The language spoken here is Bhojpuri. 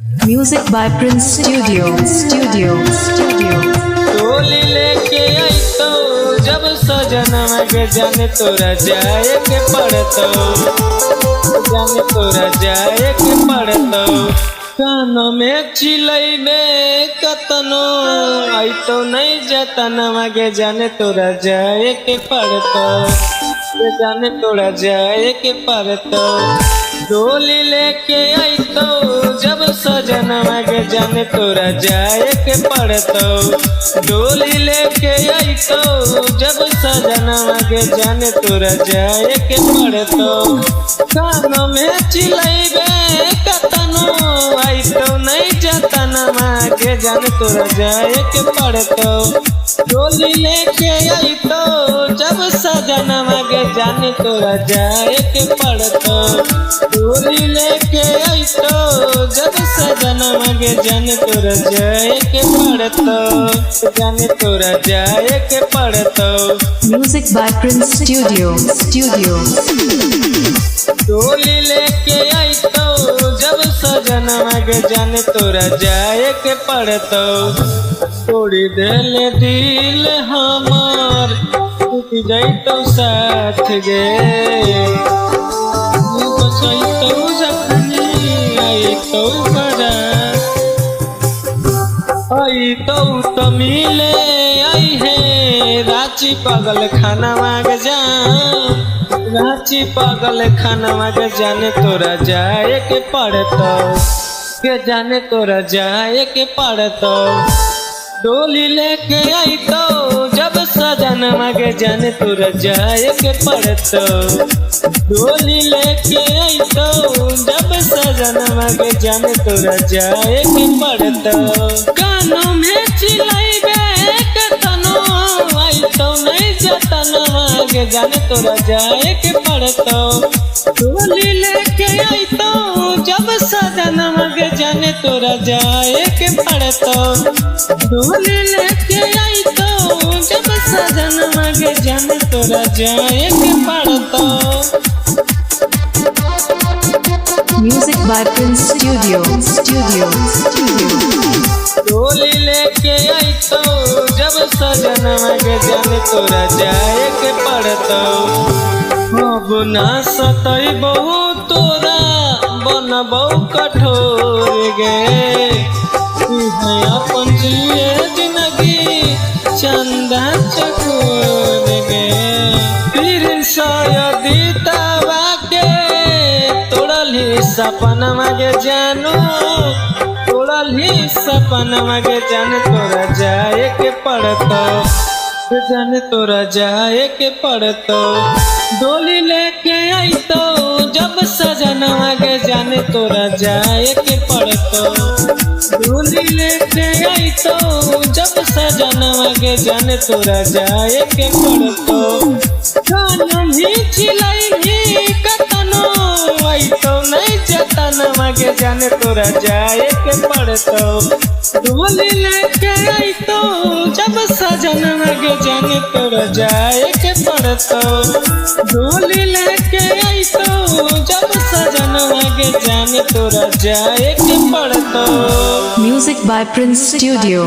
Music by Prince Studio. टोली लेके आई तो जब सजनवा के जाने तोरा जाए के पड़तो, जाने तोरा जाए के पड़तो। कानों में चिलई में कतनो आई तो नहीं जतनवा के जाने तोरा जाए के पड़तो, जाने तोरा जाए के पड़तो। डोली लेके आई तो जब सजनवा के जाने तोरा जाए के पड़तो, डोली लेके आई तो जब सजनवा के जाने तोरा जाए के पड़तो। कानों में चिलैबे कतनो आई तो नहीं जतनवा के जाने तोरा जाए के पड़तो। डोली लेके आई तो जब सजनवा के जाने तोरा जाए के पड़तो, डोली लेके आई तो जब सजनवा के जाने तोरा जाए के पड़तो, जाने तोरा जाए के पड़तो। Music by Prince Studio. डोली लेके आई तो जब सजनवा के जाने तोरा जाए के पड़तो। तोड़ी देले दिल हमार टूट जाई तो साथ गे, बसई तो जखनी आई तो बड़ा आई तो मिले आई है रांची पागल खाना मांग जा, रांची पागल खाना मांग जाने तोरा जाए के पड़तो, के जाने तोरा जाए के पड़तो। डोली लेके आई तो जब सजनवा के जाने तोरा जाए के पड़तो, डोली लेके आई तो जब सजनवा के जाने तोरा जाए के पड़तो। कानों में चिलैबे कतनो आई तो नहीं जतनवा के जाने तोरा जाए के पड़तो। डोली लेके आई तो जब सजनवा के जाने तोरा जाए के पड़तो, डोली लेके आई तो जब सजनवा के जाने तोरा जाए के पड़तो। Music by Prince Studio. डोली लेके आई तो जब सजनवा के जाने तोरा जाए के पड़तो। अब ना सतैबो तोरा बनबो कठोर गे, अपन जिए जिंदगी चंदा चकोर गे। फिर शायदी तवा के तोड़ली सपनवा के जानू, तोड़ली सपनवा के जाने तोरा जाए के पड़तो, जाने तोरा जाए के पड़तो। डोली लेके आई तो जब सजनवा के जाने तोरा जाए के पड़तो, डोली लेके आई तो जब सजनवा के जाने तोरा जाए के पड़तो। कानों में चिलैबे कतनो आई तो नहीं जतनवा के जाने तोरा जाए के पड़तो। डोली लेके आई तो जब सजनवा के जाने तोरा जाए के पड़तो, डोली लेके आई तो जब सजनवा के जाने तोरा जाए के पड़तो। Music by Prince Studio.